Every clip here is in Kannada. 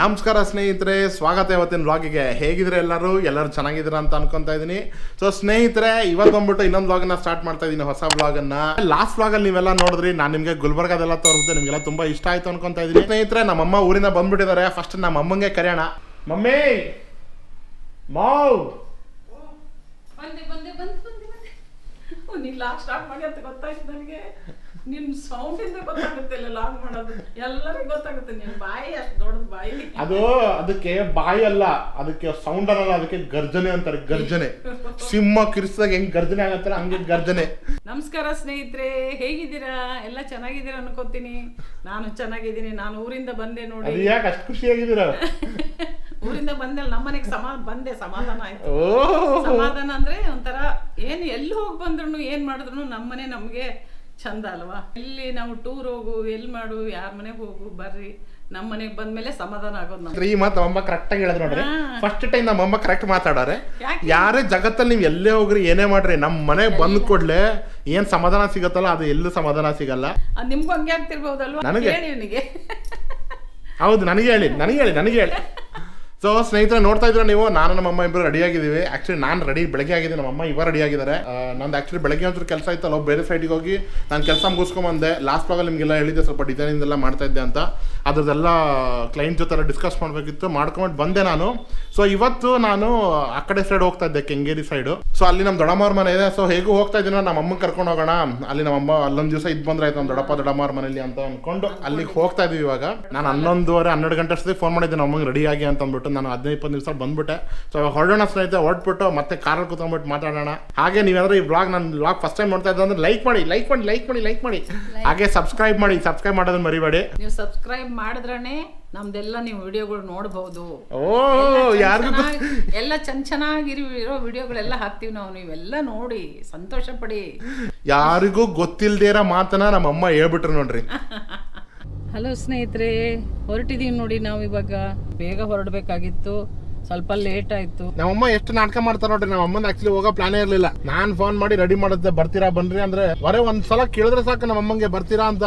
ನಮಸ್ಕಾರ ಸ್ನೇಹಿತರೆ, ಸ್ವಾಗತ ಇವತ್ತಿನ ವ್ಲಾಗಿಗೆ. ಹೇಗಿದ್ರೆ ಎಲ್ಲರೂ ಚೆನ್ನಾಗಿದ್ದೀರಾ ಅಂತ ಅನ್ಕೊಂತಾ ಇದೀನಿ. ಸೊ ಸ್ನೇಹಿತರೆ, ಇವತ್ತು ಬಂದ್ಬಿಟ್ಟು ಇನ್ನೊಂದು ವ್ಲಾಗನ್ನ ಸ್ಟಾರ್ಟ್ ಮಾಡ್ತಾ ಇದೀನಿ, ಹೊಸ ವ್ಲಾಗನ್ನ. ಲಾಸ್ಟ್ ವ್ಲಾಗಲ್ಲಿ ನೀವೆಲ್ಲ ನೋಡಿದ್ರಿ, ನಾನು ನಿಮಗೆ ಗುಲ್ಬರ್ಗದೆಲ್ಲ ತೋರಿಸಿದೆ, ನಿಮಗೆಲ್ಲ ತುಂಬಾ ಇಷ್ಟ ಆಯ್ತು ಅನ್ಕೊಂತಾ ಇದೀನಿ. ಸ್ನೇಹಿತರೆ, ನಮ್ಮಮ್ಮ ಊರಿಂದ ಬಂದ್ಬಿಟ್ಟಿದ್ದಾರೆ. ಫಸ್ಟ್ ನಮ್ಮ ಅಮ್ಮಂಗೆ ಕರೆಯೋಣ. ಮಮ್ಮಿ, ಮಾವ್, ನೀನ್ ಲಾಗ್ ಸ್ಟಾರ್ಟ್ ಮಾಡಿ ಅಂತ ಗೊತ್ತಾಯ್ತು ನನಗೆ. ನಿನ್ ಸೌಂಡ್ ಇಂದ ಗೊತ್ತಾಗುತ್ತೆ ಲಾಗ್ ಮಾಡೋದು, ಎಲ್ಲರಿಗೂ ಗೊತ್ತಾಗುತ್ತೆ. ನಿನ್ ಬಾಯಿ ಅಷ್ಟು ದೊಡ್ಡದು ಬಾಯಿ. ಅದಕ್ಕೆ ಬಾಯಿ ಅಲ್ಲ, ಅದಕ್ಕೆ ಸೌಂಡ್ ಅನ್ನಲ್ಲ, ಅದಕ್ಕೆ ಗರ್ಜನೆ ಅಂತಾರೆ. ಗರ್ಜನೆ, ಸಿಂಹ ಕಿರಿಸಿದಾಗ ಹೆಂಗ್ ಗರ್ಜನೆ ಆಗತ್ತಲ್ಲ ಹಂಗೆ ಗರ್ಜನೆ. ನಮಸ್ಕಾರ ಸ್ನೇಹಿತರೆ, ಹೇಗಿದ್ದೀರಾ? ಎಲ್ಲ ಚೆನ್ನಾಗಿದ್ದೀರಾ ಅನ್ಕೋತೀನಿ. ನಾನು ಚೆನ್ನಾಗಿದ್ದೀನಿ. ನಾನು ಊರಿಂದ ಬಂದೆ ನೋಡಿ. ಯಾಕೆ ಅಷ್ಟು ಖುಷಿಯಾಗಿದ್ದೀರಾ? ಊರಿಂದ ಬಂದಲ್ಲ, ನಮ್ಮನೆಗೆ ಬಂದೆ, ಸಮಾಧಾನ ಆಯ್ತು. ಸಮಾಧಾನ ಅಂದ್ರೆ ಒಂಥರ ಏನ್ ಎಲ್ಲಿ ಹೋಗಿ ಬಂದ್ರು ಏನ್ ಮಾಡಿದ್ರು ನಮ್ಮನೆ ನಮ್ಗೆ ಚಂದ ಅಲ್ವಾ. ಎಲ್ಲಿ ನಾವು ಟೂರ್ ಹೋಗು, ಎಲ್ಲಿ ಮಾಡು, ಯಾರ ಮನೆಗೆ ಹೋಗು, ಬರ್ರಿ, ನಮ್ಮ ಮನೆಗೆ ಬಂದ್ಮೇಲೆ ಸಮಾಧಾನ ಆಗೋದು ನಮ್ಗೆ. ಈ ಮಾತು ನಮ್ಮಮ್ಮ ಕರೆಕ್ಟ್ ಆಗಿ ಹೇಳಿದ್ರು ನೋಡ್ರಿ. ಫಸ್ಟ್ ಟೈಮ್ ನಮ್ಮಮ್ಮ ಕರೆಕ್ಟ್ ಮಾತಾಡಾರೆ. ಯಾರೇ ಜಗತ್ತಲ್ಲಿ ನೀವು ಎಲ್ಲೇ ಹೋಗ್ರಿ, ಏನೇ ಮಾಡ್ರಿ, ನಮ್ಮ ಮನೆಗೆ ಬಂದ್ ಕೊಡ್ಲೆ ಏನ್ ಸಮಾಧಾನ ಸಿಗತ್ತಲ್ಲ, ಅದು ಎಲ್ಲೂ ಸಮಾಧಾನ ಸಿಗಲ್ಲ. ನಿಮ್ಗೂ ಹಂಗೆ ಆಗ್ತಿರ್ಬೋದಲ್ವಾ? ನನಗೆ ನಿನಗೆ ಹೌದು, ನನಗೆ ಹೇಳಿ. ಸೊ ಸ್ನೇಹಿತರೆ, ನೋಡ್ತಾ ಇದ್ರೆ ನೀವು, ನಾನು ನಮ್ಮಮ್ಮ ಇಬ್ಬರು ರೆಡಿ ಆಗಿದ್ದೀವಿ. ಆಕ್ಚುಲಿ ನಾನು ರೆಡಿ ಬೆಳಗ್ಗೆ ಆಗಿದ್ದೀನಿ, ನಮ್ಮಮ್ಮ ಇವಾಗ ರೆಡಿ ಆಗಿದ್ದಾರೆ. ನಂದು ಆಕ್ಚುಲಿ ಬೆಳಗ್ಗೆ ಒಂಚೂರು ಕೆಲಸ ಇತ್ತಲ್ಲ, ಬೇರೆ ಸೈಡಿಗೆ ಹೋಗಿ ನಾನು ಕೆಲಸ ಮುಗಿಸ್ಕೊಂಬಂದೆ. ಲಾಸ್ಟ್ ಭಾಗಲ್ಲಿ ನಿಮಗೆಲ್ಲ ಹೇಳಿದ್ದೆ, ಸ್ವಲ್ಪ ಡಿಸೈನಿಂಗ್ ಎಲ್ಲ ಮಾಡ್ತಾ ಇದ್ದೆ ಅಂತ. ಅದ್ರದ್ದೆಲ್ಲ ಕ್ಲೈಂಟ್ ಜೊತೆ ಡಿಸ್ಕಸ್ ಮಾಡಬೇಕಿತ್ತು, ಮಾಡ್ಕೊಂಡು ಬಂದೆ ನಾನು. ಸೊ ಇವತ್ತು ನಾನು ಆ ಕಡೆ ಸೈಡ್ ಹೋಗ್ತಾ ಇದ್ದೆ, ಕೆಂಗೇರಿ ಸೈಡು. ಸೊ ಅಲ್ಲಿ ನಮ್ಮ ದೊಡ್ಡಮ್ಮವ್ರ ಮನೆ ಇದೆ. ಸೊ ಹೇಗೂ ಹೋಗ್ತಾ ಇದ್ದೀನ, ನಮ್ಮ ಅಮ್ಮನ ಕರ್ಕೊಂಡು ಹೋಗೋಣ, ಅಲ್ಲಿ ನಮ್ಮಮ್ಮ ಅಲ್ಲೊಂದು ದಿವಸ ಇದು ಬಂದ್ರೆ ಆಯ್ತು ನಮ್ಮ ದೊಡ್ಡಮ್ಮವ್ರ ಮನೇಲಿ ಅಂತ ಅಂದ್ಕೊಂಡು ಅಲ್ಲಿಗೆ ಹೋಗ್ತಾ ಇದೀವಿ. ಇವಾಗ ನಾನು 11:30 ಗಂಟೆ ಅಷ್ಟೇ ಫೋನ್ ಮಾಡಿದ್ದೆ ನಮ್ಮ ಅಮ್ಮಂಗೆ ರೆಡಿ ಆಗಿ ಅಂತ ಅಂದ್ಬಿಟ್ಟು. ನಾನು 15-20 ನಿಮಿಷ ಬಂದ್ಬಿಟ್ಟೆ. ಸೊ ಇವಾಗ ಹೊರಡೋಣ ಸ್ನೇಹಿತರೆ, ಹೊರಟ್ಬಿಟ್ಟು ಮತ್ತೆ ಕಾರಲ್ಲಿ ಕೂತ್ಕೊಂಡ್ಬಿಟ್ಟು ಮಾತಾಡೋಣ. ಹಾಗೆ ನೀವೇನಾದ್ರೂ ಈ ವ್ಲಾಗ್ ಫಸ್ಟ್ ಟೈಮ್ ನೋಡ್ತಾ ಇದ್ದ ಅಂದ್ರೆ ಲೈಕ್ ಮಾಡಿ. ಹಾಗೆ ಸಬ್ಸ್ಕ್ರೈಬ್ ಮಾಡೋದನ್ನ ಮರಿಬೇಡಿ. ನೀವು ಸಬ್ಸ್ಕ್ರೈಬ್ ಮಾಡಿದ್ರೇ ನಮ್ದೆಲ್ಲ ನೀವು ವಿಡಿಯೋಗಳು ನೋಡಬಹುದು. ಎಲ್ಲ ಚೆನ್ನಾಗಿರೋ ವಿಡಿಯೋಗಳೆಲ್ಲ ಹಾಕ್ತಿವಿ ನಾವು, ನೀವೆಲ್ಲ ನೋಡಿ ಸಂತೋಷ ಪಡಿ. ಯಾರಿಗೂ ಗೊತ್ತಿಲ್ದೇ ಇರೋ ಮಾತನ್ನ ನಮ್ಮಮ್ಮ ಹೇಳ್ಬಿಟ್ರು ನೋಡ್ರಿ. ಹಲೋ ಸ್ನೇಹಿತರೆ, ಹೊರಟಿದೀವಿ ನೋಡಿ. ನಾವು ಇವಾಗ ಬೇಗ ಹೊರಡ್ಬೇಕಾಗಿತ್ತು, ಸ್ವಲ್ಪ ಲೇಟ್ ಆಯ್ತು. ನಮ್ಮಮ್ಮ ಎಷ್ಟು ನಾಟಕ ಮಾಡ್ತಾರ ನೋಡ್ರಿ. ನಮ್ಮ ಅಮ್ಮನ ಆಕ್ಚುಲಿ ಹೋಗೋ ಪ್ಲಾನೇ ಇರ್ಲಿಲ್ಲ. ನಾನ್ ಫೋನ್ ಮಾಡಿ ರೆಡಿ ಮಾಡುತ್ತೆ, ಬರ್ತೀರಾ ಬನ್ರಿ ಅಂದ್ರೆ ಬರೇ ಒಂದ್ಸಲ ಕೇಳಿದ್ರೆ ಸಾಕು ನಮ್ಮ ಅಮ್ಮಂಗೆ ಬರ್ತೀರಾ ಅಂತ.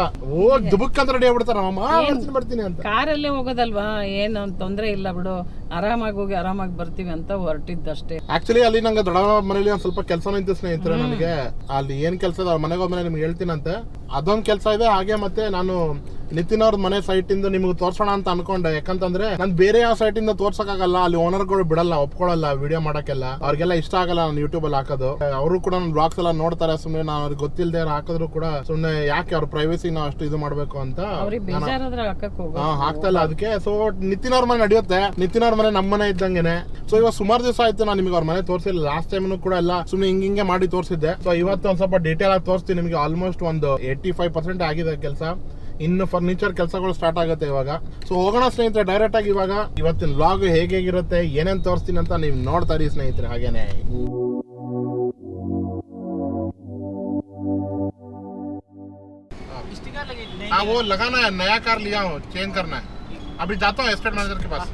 ದುಬುಕ್ ಅಂತ ರೆಡಿ ಆಗ್ಬಿಡ್ತಾರ ನಮ್ಮಮ್ಮ, ಬರ್ತೀನಿ ಅಂತ. ಕಾರಲ್ಲೇ ಹೋಗೋದಲ್ವಾ, ಏನ್ ತೊಂದ್ರೆ ಇಲ್ಲ ಬಿಡು, ಆರಾಮಾಗಿ ಹೋಗಿ ಆರಾಮಾಗಿ ಬರ್ತೀವಿ ಅಂತ ಹೊರಟಿದ್ದಷ್ಟೇ. ಆಕ್ಚುಲಿ ಅಲ್ಲಿ ನಂಗೆ ದೊಡ್ಡ ಮನೇಲಿ ಒಂದ್ ಸ್ವಲ್ಪ ಕೆಲಸ ನಿಂತು ಸ್ನೇಹಿತರೆ. ನನಗೆ ಅಲ್ಲಿ ಏನ್ ಕೆಲಸ ಇದೆ, ಅವ್ರ ಮನೆಗೆ ಹೋದ್ಮೇಲೆ ನಿಮ್ಗೆ ಹೇಳ್ತೀನಂತೆ. ಅದೊಂದ್ ಕೆಲಸ ಇದೆ. ಹಾಗೆ ಮತ್ತೆ ನಾನು ನಿತಿನ್ ಅವ್ರ ಮನೆ ಸೈಟ್ ಇಂದ ನಿಮ್ಗೆ ತೋರ್ಸೋಣ ಅಂತ ಅನ್ಕೊಂಡೆ. ಯಾಕಂತಂದ್ರೆ ನಾನು ಬೇರೆ ಯಾವ ಸೈಟ್ ಇಂದ ತೋರ್ಸಕ್ಕಾಗಲ್ಲ, ಅಲ್ಲಿ ಓನರ್ಗಳು ಬಿಡಲ್ಲ, ಒಪ್ಕೊಳ್ಳಲ್ಲ ವಿಡಿಯೋ ಮಾಡಕ್ಕೆಲ್ಲ. ಅವ್ರಿಗೆಲ್ಲ ಇಷ್ಟ ಆಗಲ್ಲ ನಾನು ಯೂಟ್ಯೂಬ್ ಅಲ್ಲಿ ಹಾಕೋದು. ಅವರು ಕೂಡ ನನ್ನ ಬ್ಲಾಗ್ಸ್ ಎಲ್ಲ ನೋಡ್ತಾರೆ. ಸುಮ್ನೆ ನಾನು ಅವ್ರಿಗೆ ಗೊತ್ತಿಲ್ಲದೆ ಹಾಕಿದ್ರು ಕೂಡ ಸುಮ್ನೆ ಯಾಕೆ ಅವ್ರ ಪ್ರೈವಸಿ ನಾವು ಅಷ್ಟು ಇದು ಮಾಡ್ಬೇಕು ಅಂತ ಹಾಕ್ತಾ ಇಲ್ಲ ಅದಕ್ಕೆ. ಸೊ ನಿತಿನ್ ಅವ್ರ ಮನೆ ನಡೆಯುತ್ತೆ. ನಿತಿನ್ ಅವ್ರ ಮನೆ ನಮ್ಮ ಮನೆ ಇದ್ದಂಗೆನೆ. ಸೊ ಇವಾಗ ಸುಮಾರು ದಿವಸ ಆಯ್ತು ನಾನು ನಿಮ್ಗೆ ಅವ್ರ ಮನೆ ತೋರಿಸಿಲ್ಲ. ಲಾಸ್ಟ್ ಟೈಮ್ ಕೂಡ ಎಲ್ಲ ಸುಮ್ನೆ ಹಿಂಗೆ ಮಾಡಿ ತೋರಿಸಿದ್ದೆ. ಸೊ ಇವತ್ತು ಒಂದ್ ಸ್ವಲ್ಪ ಡೀಟೇಲ್ ಆಗಿ ತೋರಿಸ್ತೀನಿ ನಿಮಗೆ. ಆಲ್ಮೋಸ್ಟ್ ಒಂದು 85% ಆಗಿದೆ ಕೆಲಸ. ಇನ್ನು ಫರ್ನಿಚರ್ ಕೆಲಸಗಳು ಸ್ಟಾರ್ಟ್ ಆಗುತ್ತೆ ಇವಾಗ. ಸೊ ಹೋಗೋಣ ಸ್ನೇಹಿತರೆ ಡೈರೆಕ್ಟ್ ಆಗಿ. ಇವಾಗ ಇವತ್ತಿನ ವ್ಲಾಗ್ ಹೇಗಿರುತ್ತೆ, ಏನೇನ್ ತೋರಿಸ್ತೀನಿ ಅಂತ ನೀವು ನೋಡ್ತಾ ಇರಿ ಸ್ನೇಹಿತರೆ. ಹಾಗೇನೆ वो लगाना है, नया कार लिया हूँ, चेंज करना है. अभी जाता हूँ एस्टेट मैनेजर के पास.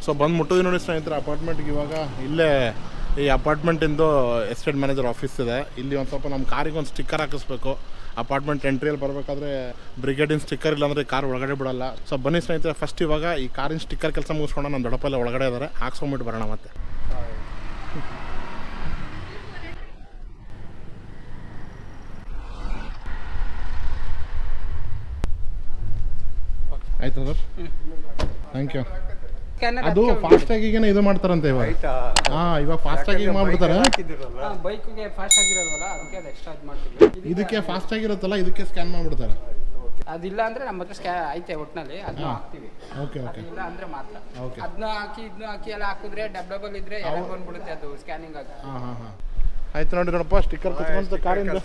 ಸೊ ಬಂದು ಮುಟ್ಟೋದು ನೋಡಿ ಸ್ನೇಹಿತರೆ ಅಪಾರ್ಟ್ಮೆಂಟ್ಗೆ. ಇವಾಗ ಇಲ್ಲೇ ಈ ಅಪಾರ್ಟ್ಮೆಂಟಿಂದು ಎಸ್ಟೇಟ್ ಮ್ಯಾನೇಜರ್ ಆಫೀಸ್ ಇದೆ. ಇಲ್ಲಿ ಒಂದು ಸ್ವಲ್ಪ ನಮ್ಮ ಕಾರಿಗೆ ಒಂದು ಸ್ಟಿಕ್ಕರ್ ಹಾಕಿಸ್ಬೇಕು. ಅಪಾರ್ಟ್ಮೆಂಟ್ ಎಂಟ್ರಿಯಲ್ಲಿ ಬರಬೇಕಾದ್ರೆ ಬ್ರಿಗೇಡಿನ ಸ್ಟಿಕ್ಕರ್ ಇಲ್ಲ ಅಂದರೆ ಕಾರ್ ಒಳಗಡೆ ಬಿಡಲ್ಲ. ಸೊ ಬನ್ನಿ ಸ್ನೇಹಿತರೆ, ಫಸ್ಟ್ ಇವಾಗ ಈ ಕಾರಿನ ಸ್ಟಿಕ್ಕರ್ ಕೆಲಸ ಮುಗಿಸ್ಕೊಂಡು ನಮ್ಮ ದೊಡ್ಡಪ್ಪಲ್ಲ ಒಳಗಡೆ ಇದ್ದಾರೆ, ಹಾಕ್ಸ್ಕೊಂಬಿಟ್ಟು ಬರೋಣ ಮತ್ತೆ. ಆಯ್ತು ಸರ್, ಥ್ಯಾಂಕ್ ಯು. ಅದು ಫಾಸ್ಟ್ ಆಗಿ ಇದು ಮಾಡ್ತಾರಂತೆ ಇವಾಗ. ಇವಾಗ ಫಾಸ್ಟ್ ಆಗಿ ಮಾಡ್ಬಿಡ್ತಾರೆ. ಬೈಕ್ಗೆ ಫಾಸ್ಟ್ ಆಗಿರಲ್ವಲ್ಲ, ಅದಕ್ಕೆ ಅದು ಎಕ್ಸ್ಟ್ರಾ ಮಾಡ್ತೀವಿ. ಇದಕ್ಕೆ ಫಾಸ್ಟ್ ಆಗಿರುತ್ತಲ್ಲ, ಇದಕ್ಕೆ ಸ್ಕ್ಯಾನ್ ಮಾಡ್ಬಿಡ್ತಾರೆ. ಅದಿಲ್ಲ ಅಂದ್ರೆ ನಮ್ಮ ಹತ್ರ ಐತೆ ಒಟ್ಟಿನಲ್ಲಿ, ಅದನ್ನ ಹಾಕ್ತೀವಿ. Okay okay. ಇಲ್ಲ ಅಂದ್ರೆ ಮಾತ್ರ ಅದನ್ನ ಹಾಕಿ ಇದನ್ನ ಹಾಕಿ ಎಲ್ಲ ಹಾಕಿದ್ರೆ ಡಬಲ್ ಇದ್ರೆ ಎಲ್ಲ ಬಂದ್ಬಿಡುತ್ತೆ ಅದು ಸ್ಕ್ಯಾನಿಂಗ್ ಆಗಿ. ಆಯ್ತು ನೋಡಿ ನೋಡಪ್ಪ, ಸ್ಟಿಕ್ಕರ್ ಕುತ್ಕೊಂತ ಕಾರಿಂದ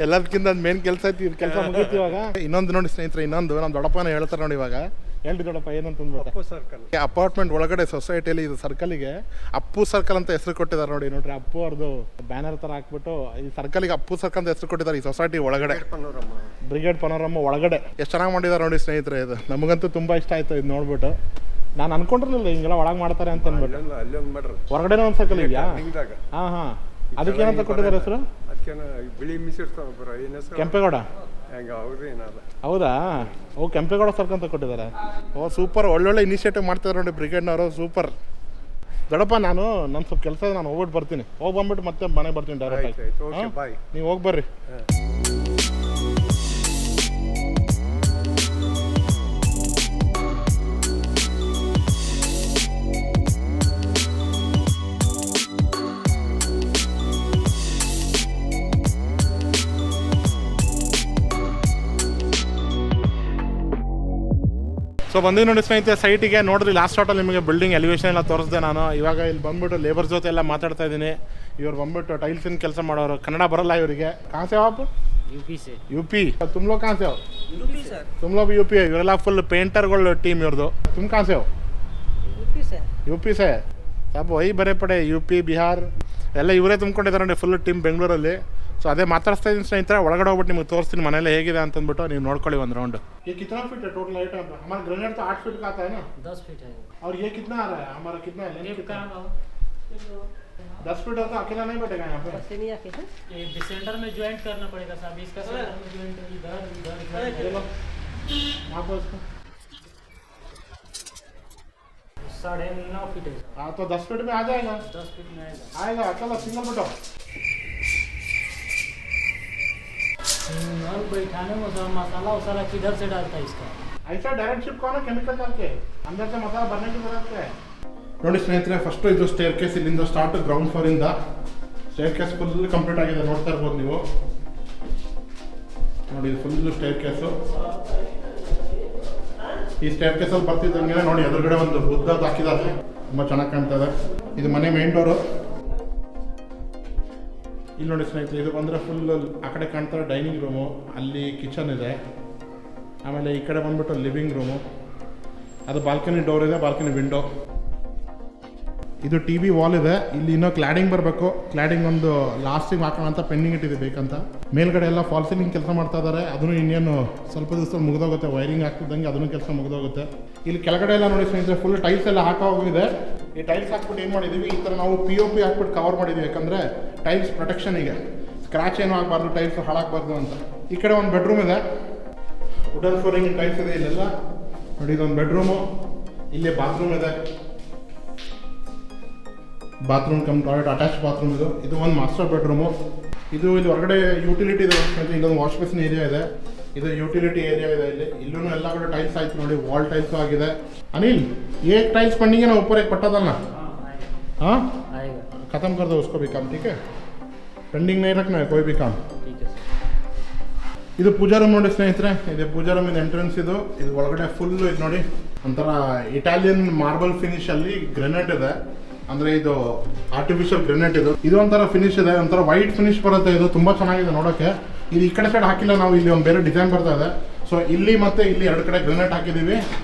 ಎಲ್ಲದಕ್ಕಿಂತ ಮೇನ್ ಕೆಲಸ ಐತಿ. ಇದು ಕೆಲಸ ಮುಗೀತಿ ಇವಾಗ. ಇನ್ನೊಂದು ನೋಡಿ ಸ್ನೇಹಿತರೆ, ಇನ್ನೊಂದು ನಮ್ಮ ದೊಡ್ಡಪ್ಪನ ಹೇಳ್ತಾರೆ ನೋಡಿ. ಇವಾಗ ಹೇಳಿ ದೊಡ್ಡಪ್ಪ ಏನಂತ ಅಂದ್ಬಿಟ್ಟು ಅಪ್ಪು ಸರ್ಕಲ್. ಅಪಾರ್ಟ್ಮೆಂಟ್ ಒಳಗಡೆ ಸೊಸೈಟಿಯಲ್ಲಿ ಇದು ಸರ್ಕಲ್ಗೆ ಅಪ್ಪು ಸರ್ಕಲ್ ಅಂತ ಹೆಸರು ಕೊಟ್ಟಿದ್ದಾರೆ ನೋಡ್ರಿ ಅಪ್ಪು ಅವ್ರದ್ದು ಬ್ಯಾನರ್ ಥರ ಹಾಕ್ಬಿಟ್ಟು ಈ ಸರ್ಕಲ್ಗೆ ಅಪ್ಪು ಸರ್ಕಲ್ ಅಂತ ಹೆಸರು ಕೊಟ್ಟಿದ್ದಾರೆ ಈ ಸೊಸೈಟಿ ಒಳಗಡೆ ಪನೋರಮ. ಬ್ರಿಗೇಡ್ ಪನೋರಮ್ಮ ಒಳಗಡೆ ಎಷ್ಟು ಚೆನ್ನಾಗಿ ಮಾಡಿದ್ದಾರೆ ನೋಡಿ ಸ್ನೇಹಿತರೆ. ಇದು ನಮಗಂತೂ ತುಂಬ ಇಷ್ಟ ಆಯಿತು ಇದು ನೋಡ್ಬಿಟ್ಟು. ನಾನು ಅನ್ಕೊಂಡಿರ್ಲಿಲ್ಲ ಹಿಂಗೆಲ್ಲ ಒಳಗೆ ಮಾಡ್ತಾರೆ ಅಂತ ಅಂದ್ಬಿಟ್ಟು. ಅಲ್ಲೊಂದು ಮಾಡ್ರಿ ಹೊರಗಡೆ ಒಂದು ಸರ್ಕಲ್ ಇದೆಯಾ? ಹಿಂಗದಾಗ ಹಾಂ ಅದಕ್ಕೇನಂತ ಕೊಟ್ಟಿದ್ದಾರೆ ಹೆಸರು? ಅದಕ್ಕೇನ ಬಿಳಿ ಮಿಸಿರ್ತಾವ ಒಬ್ಬರು ಏನ್ ಹೆಸರು ಕೆಂಪೇಗೌಡ. ಹೆಂಗ ಅವ್ರಿ ಏನಾದ ಹೌದಾ? ಕೆಂಪೇಗೌಡ ಸರ್ಕಲ್ ಅಂತ ಕೊಟ್ಟಿದ್ದಾರೆ. ಸೂಪರ್, ಒಳ್ಳೊಳ್ಳೆ ಇನಿಷಿಯೇಟಿವ್ ಮಾಡ್ತಿದ್ದಾರೆ ನೋಡಿ ಬ್ರಿಗೇಡ್ನವರು. ಸೂಪರ್ ದೊಡ್ಡಪ್ಪ. ನಾನು ನನ್ನ ಸ್ವಲ್ಪ ಕೆಲಸ ಇದೆ, ನಾನು ಹೋಗ್ಬಿಟ್ಟು ಬರ್ತೀನಿ. ಬಂದ್ಬಿಟ್ಟು ಮತ್ತೆ ಮನೆಗೆ ಬರ್ತೀನಿ ಡೈರೆಕ್ಟ್ ಆಗಿ. Okay bye. ನೀವು ಹೋಗಿ ಬರ್ರಿ. ಸೊ ಬಂದು ನೋಡಿ ಸ್ನೇಹಿತರೆ ಸೈಟಿಗೆ ನೋಡಿದ್ರಿ. ಲಾಸ್ಟ್ ಶಾಟಲ್ಲಿ ನಿಮಗೆ ಬಿಲ್ಡಿಂಗ್ ಎಲಿವೇಶನ್ ಎಲ್ಲ ತೋರಿಸಿದೆ ನಾನು. ಇವಾಗ ಇಲ್ಲಿ ಬಂದ್ಬಿಟ್ಟು ಲೇಬರ್ ಜೊತೆ ಎಲ್ಲ ಮಾತಾಡ್ತಾ ಇದ್ದೀನಿ. ಇವ್ರು ಬಂದ್ಬಿಟ್ಟು ಟೈಲ್ಸಿನ ಕೆಲಸ ಮಾಡೋರು. ಕನ್ನಡ ಬರಲ್ಲ ಇವರಿಗೆ. ಕहाँ से हो आप? यूपी से। यूपी? तुम लोग कहाँ से हो? UP sir. तुम लोग भी यूपी है? ಇವರೆಲ್ಲ ಫುಲ್ ಪೇಂಟರ್ಗಳು ಟೀಮ್ ಇವ್ರದ್ದು. तुम कहाँ से हो? यूपी से। यूपी से सब वही ಬರೇ ಪಡೆ यूपी ಬಿಹಾರ್ ಎಲ್ಲ ಇವರೇ ತುಂಬ್ಕೊಂಡಿದ್ದಾರೆ ನೋಡಿ ಫುಲ್ ಟೀಮ್ ಬೆಂಗಳೂರಲ್ಲಿ. ಸೊ ಅದೇ ಮಾತಾಡ್ತಾ ಇದ್ದೀನಿ ಸ್ನೇಹಿತರೆ. ಒಳಗಡೆ ಹೋಗ್ಬಿಟ್ಟು ನಿಮಗೆ ತೋರಿಸ್ತೀನಿ ಮನೇಲಿ ಹೇಗಿದೆ ಅಂತಂದ್ಬಿಟ್ಟು ನೀವು ನೋಡ್ಕೊಳ್ಳಿ ಒಂದು ರೌಂಡ್. ये कितना फीट है टोटल हाइट? हमारा ग्रेनाइट तो 8 फीट का आता है ना? 10 फीट है। और ये कितना आ रहा है हमारा? कितना है? ये कितना? कहाँ 10 फीट होता अकेला नहीं बैठेगा यहाँ पे? ऐसे नहीं आके ये सेंटर में ज्वाइंट करना पड़ेगा साहब। इसका सेंटर में ज्वाइंट इधर चलो वहाँ पर इसको 9.5 फीट है। हाँ तो 10 फीट में आ जाएगा. 10 फीट में आएगा। आएगा. चलो सिंगल बैठो. और बैठाने में मसाला वसाला किधर से डालता है इसका? ऐसा डायरेक्ट शिफ्ट करो ना केमिकल डाल के. अंदर से मसाला भरने की जरूरत क्या है? ನೋಡಿ ಸ್ನೇಹಿತರೆ ಫಸ್ಟ್ ಇದು ಸ್ಟೇರ್ ಕೇಸ್ ಇಲ್ಲಿಂದ ಸ್ಟಾರ್ಟ್ ಗ್ರೌಂಡ್ ಫ್ಲೋರ್ ಇಂದ. ಸ್ಟೇರ್ ಕೇಸ್ ಫುಲ್ ಕಂಪ್ಲೀಟ್ ಆಗಿದೆ ನೋಡ್ತಾ ಇರ್ಬೋದು ನೀವು. ನೋಡಿ ಇದು ಫುಲ್ ಸ್ಟೇರ್ ಕೇಸು. ಈ ಸ್ಟೇರ್ ಕೇಸಲ್ಲಿ ಬರ್ತಿದ್ದಂಗೆ ನೋಡಿ ಎದುರುಗಡೆ ಒಂದು ಬುದ್ಧದ್ದು ಹಾಕಿದ್ದಾರೆ. ತುಂಬ ಚೆನ್ನಾಗಿ ಕಾಣ್ತದೆ. ಇದು ಮನೆ ಮೇನ್ ಡೋರು. ಇಲ್ಲಿ ನೋಡಿ ಸ್ನೇಹಿತರೆ ಇದು ಬಂದರೆ ಫುಲ್ ಆ ಕಡೆ ಕಾಣ್ತಾರೆ ಡೈನಿಂಗ್ ರೂಮು. ಅಲ್ಲಿ ಕಿಚನ್ ಇದೆ. ಆಮೇಲೆ ಈ ಕಡೆ ಬಂದ್ಬಿಟ್ಟು ಲಿವಿಂಗ್ ರೂಮು. ಅದು ಬಾಲ್ಕನಿ ಡೋರ್ ಇದೆ, ಬಾಲ್ಕನಿ ವಿಂಡೋ. ಇದು ಟಿ ವಿ ವಾಲ್ ಇದೆ. ಇಲ್ಲಿ ಇನ್ನೂ ಕ್ಲಾಡಿಂಗ್ ಬರಬೇಕು. ಕ್ಲಾಡಿಂಗ್ ಒಂದು ಲಾಸ್ಟಿಗೆ ಹಾಕೋಣ ಅಂತ ಪೆಂಡಿಂಗ್ ಇಟ್ಟಿದೆ ಬೇಕಂತ. ಮೇಲ್ಗಡೆ ಎಲ್ಲ ಫಾಲ್ ಸೀಲಿಂಗ್ ಕೆಲಸ ಮಾಡ್ತಾ ಇದ್ದಾರೆ. ಅದನ್ನು ಇನ್ನೇನು ಸ್ವಲ್ಪ ದಿವಸ ಮುಗಿದೋಗುತ್ತೆ. ವೈರಿಂಗ್ ಹಾಕ್ತಿದ್ದಂಗೆ ಅದನ್ನು ಕೆಲಸ ಮುಗಿದೋಗುತ್ತೆ. ಇಲ್ಲಿ ಕೆಳಗಡೆ ಎಲ್ಲ ನೋಡಿ ಸ್ನೇಹಿತರೆ ಫುಲ್ ಟೈಲ್ಸ್ ಎಲ್ಲ ಹೋಗಿದೆ. ಈ ಟೈಲ್ಸ್ ಹಾಕ್ಬಿಟ್ಟು ಏನು ಮಾಡಿದ್ದೀವಿ, ಈ ಥರ ನಾವು POP ಹಾಕ್ಬಿಟ್ಟು ಕವರ್ ಮಾಡಿದ್ದೀವಿ. ಯಾಕಂದರೆ ಟೈಲ್ಸ್ ಪ್ರೊಟೆಕ್ಷನಿಗೆ ಸ್ಕ್ರಾಚ್ ಏನೂ ಆಗಬಾರ್ದು, ಟೈಲ್ಸ್ ಹಾಳಾಗಬಾರ್ದು ಅಂತ. ಈ ಕಡೆ ಒಂದು ಬೆಡ್ರೂಮ್ ಇದೆ. ವುಡನ್ ಫ್ಲೋರಿಂಗ್ ಟೈಲ್ಸ್ ಇದೆ ಇಲ್ಲೆಲ್ಲ ನೋಡಿ. ಇದೊಂದು ಬೆಡ್ರೂಮು. ಇಲ್ಲಿ ಬಾತ್ರೂಮ್ ಇದೆ. Bathroom come toilet attach bathroom ಇದು. ಇದು ಒಂದು ಮಾಸ್ಟರ್ ಬೆಡ್ರೂಮು. ಇದು ಇಲ್ಲಿ ಹೊರಗಡೆ ಯೂಟಿಲಿಟಿ ಇದೆ. ಇಲ್ಲೊಂದು ವಾಶ್ ಬೇಸಿನ್ ಏರಿಯಾ ಇದೆ. ಇದು ಯೂಟಿಲಿಟಿ ಏರಿಯಾ ಇದೆ. ಇಲ್ಲಿ ಇಲ್ಲೂ ಎಲ್ಲ ಕಡೆ ಟೈಲ್ಸ್ ಆಯ್ತು ನೋಡಿ. ವಾಲ್ ಟೈಲ್ಸು ಆಗಿದೆ. ಅನಿಲ್ एक टाइल्स पेंडिंग है ना ऊपर एक पट्टा डालना. हाँ खत्म कर दो उसको भी काम. ठीक है पेंडिंग नहीं रखना है कोई भी काम. ठीक है। ಇದು ಪೂಜಾ ರೂಮ್ ನೋಡಿ ಸ್ನೇಹಿತರೆ. ಇದು ಪೂಜಾ ರೂಮ್ ಇದು ಎಂಟ್ರೆನ್ಸ್. ಇದು ಒಳಗಡೆ ಫುಲ್ ಇದು ನೋಡಿ ಒಂಥರ ಇಟಾಲಿಯನ್ ಮಾರ್ಬಲ್ ಫಿನಿಶ್ ಅಲ್ಲಿ ಗ್ರೆನೇಟ್ ಇದೆ. ಅಂದರೆ ಇದು ಆರ್ಟಿಫಿಷಿಯಲ್ ಗ್ರೆನೇಟ್. ಇದು ಒಂಥರ ಫಿನಿಶ್ ಇದೆ. ಒಂಥರ ವೈಟ್ ಫಿನಿಶ್ ಬರುತ್ತೆ. ಇದು ತುಂಬ ಚೆನ್ನಾಗಿದೆ ನೋಡೋಕ್ಕೆ. ಇದು ಈ ಕಡೆ ಸೈಡ್ ಹಾಕಿಲ್ಲ ನಾವು. ಇಲ್ಲಿ ಒಂದು ಬೇರೆ ಡಿಸೈನ್ ಬರ್ತಾ ಇದೆ. ಸೊ ಇಲ್ಲಿ ಮತ್ತು ಇಲ್ಲಿ ಎರಡು ಕಡೆ ಗ್ರೆನೇಟ್ ಹಾಕಿದ್ದೀವಿ.